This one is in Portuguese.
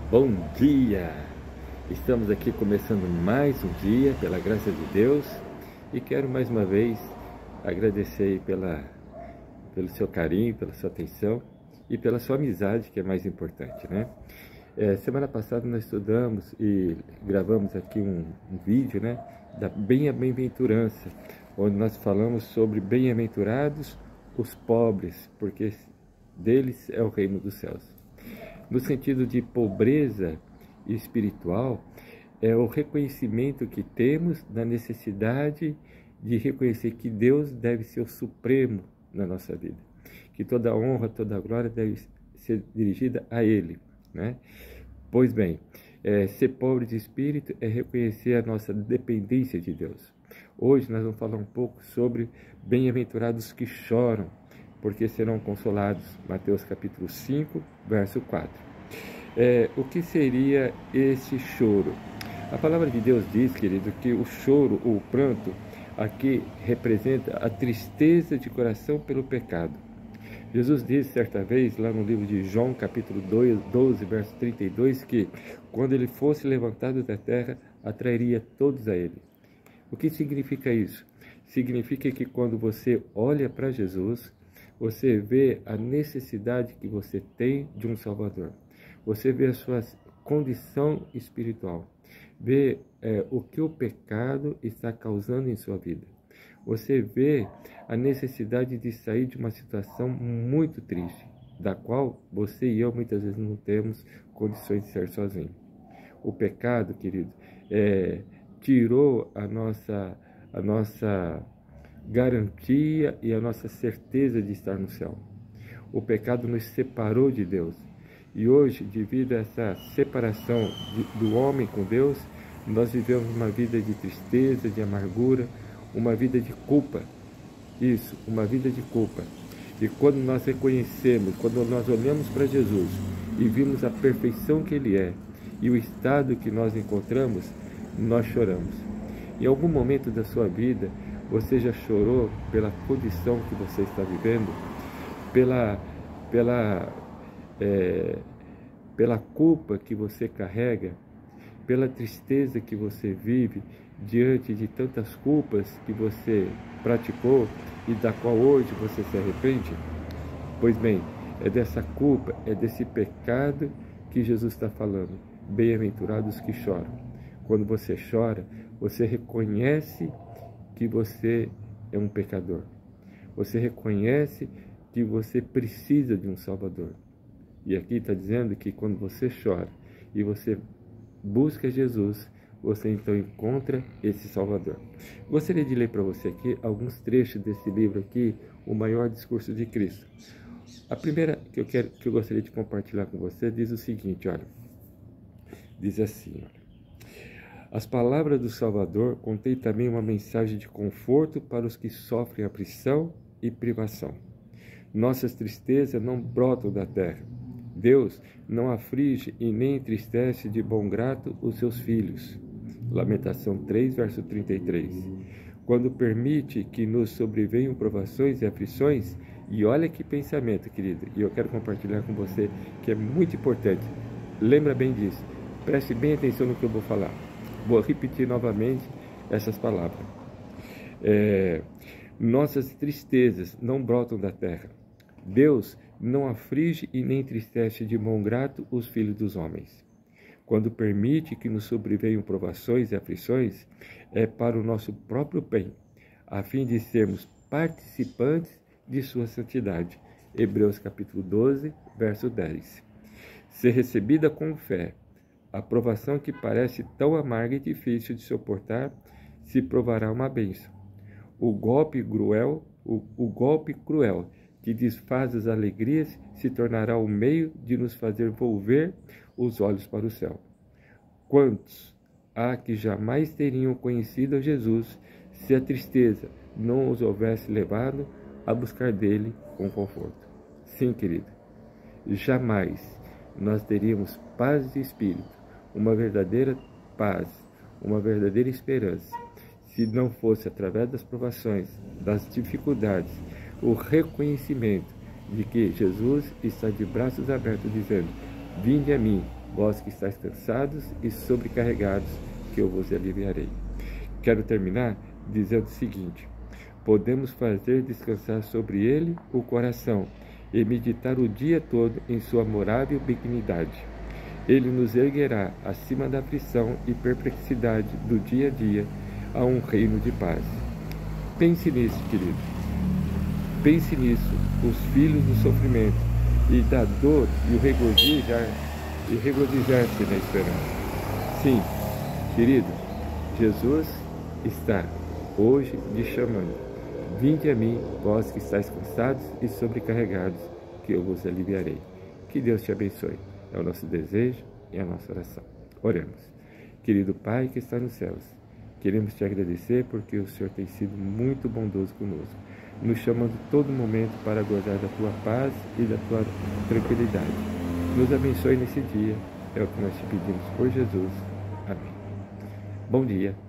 Bom dia! Estamos aqui começando mais um dia, pela graça de Deus, e quero mais uma vez agradecer aí pelo seu carinho, pela sua atenção e pela sua amizade, que é mais importante, né? Semana passada nós estudamos e gravamos aqui um vídeo, né, da bem-aventurança, onde nós falamos sobre bem-aventurados os pobres, porque deles é o reino dos céus. No sentido de pobreza espiritual, é o reconhecimento que temos da necessidade de reconhecer que Deus deve ser o supremo na nossa vida, que toda honra, toda glória deve ser dirigida a Ele, né? Pois bem, ser pobre de espírito é reconhecer a nossa dependência de Deus. Hoje nós vamos falar um pouco sobre bem-aventurados que choram, porque serão consolados. Mateus capítulo 5, verso 4. O que seria esse choro? A palavra de Deus diz, querido, que o choro, o pranto, aqui representa a tristeza de coração pelo pecado. Jesus disse certa vez, lá no livro de João, capítulo 12, verso 32, que quando ele fosse levantado da terra, atrairia todos a ele. O que significa isso? Significa que quando você olha para Jesus, você vê a necessidade que você tem de um Salvador. Você vê a sua condição espiritual. Vê o que o pecado está causando em sua vida. Você vê a necessidade de sair de uma situação muito triste, da qual você e eu muitas vezes não temos condições de ser sozinho. O pecado, querido, tirou a nossa garantia e a nossa certeza de estar no céu. O pecado nos separou de Deus. E hoje, devido a essa separação do homem com Deus, nós vivemos uma vida de tristeza, de amargura, uma vida de culpa. Isso, uma vida de culpa. E quando nós reconhecemos, quando nós olhamos para Jesus e vimos a perfeição que Ele é e o estado que nós encontramos, nós choramos. Em algum momento da sua vida, você já chorou pela condição que você está vivendo, pela culpa que você carrega, pela tristeza que você vive diante de tantas culpas que você praticou e da qual hoje você se arrepende? Pois bem, é dessa culpa, é desse pecado que Jesus está falando. Bem-aventurados que choram. Quando você chora, você reconhece que você é um pecador. Você reconhece que você precisa de um Salvador. E aqui está dizendo que quando você chora e você busca Jesus, você então encontra esse Salvador. Gostaria de ler para você aqui alguns trechos desse livro aqui, O Maior Discurso de Cristo. A primeira que eu gostaria de compartilhar com você diz o seguinte, olha. Diz assim, olha. As palavras do Salvador contêm também uma mensagem de conforto para os que sofrem aflição e privação. Nossas tristezas não brotam da terra. Deus não aflige e nem entristece de bom grado os seus filhos. Lamentação 3, verso 33. Quando permite que nos sobrevenham provações e aflições, e olha que pensamento, querido, e eu quero compartilhar com você, que é muito importante. Lembra bem disso. Preste bem atenção no que eu vou falar. Vou repetir novamente essas palavras. Nossas tristezas não brotam da terra. Deus não aflige e nem entristece de bom grado os filhos dos homens. Quando permite que nos sobrevenham provações e aflições, é para o nosso próprio bem, a fim de sermos participantes de sua santidade. Hebreus capítulo 12, verso 10. Ser recebida com fé, a provação que parece tão amarga e difícil de suportar, se provará uma bênção. O golpe cruel que desfaz as alegrias se tornará o meio de nos fazer volver os olhos para o céu. Quantos há que jamais teriam conhecido a Jesus se a tristeza não os houvesse levado a buscar dele um conforto? Sim, querido, jamais nós teríamos paz de espírito, uma verdadeira paz, uma verdadeira esperança, se não fosse através das provações, das dificuldades, o reconhecimento de que Jesus está de braços abertos dizendo: vinde a mim, vós que estáis cansados e sobrecarregados, que eu vos aliviarei. Quero terminar dizendo o seguinte: podemos fazer descansar sobre ele o coração e meditar o dia todo em sua amorável benignidade. Ele nos erguerá acima da aflição e perplexidade do dia a dia a um reino de paz. Pense nisso, querido. Pense nisso, os filhos do sofrimento e da dor e o regozijar-se na esperança. Sim, querido, Jesus está hoje lhe chamando. Vinde a mim, vós que estáis cansados e sobrecarregados, que eu vos aliviarei. Que Deus te abençoe. É o nosso desejo e a nossa oração. Oremos. Querido Pai que está nos céus, queremos te agradecer porque o Senhor tem sido muito bondoso conosco, nos chamando todo momento para gozar da tua paz e da tua tranquilidade. Nos abençoe nesse dia, é o que nós te pedimos por Jesus. Amém. Bom dia.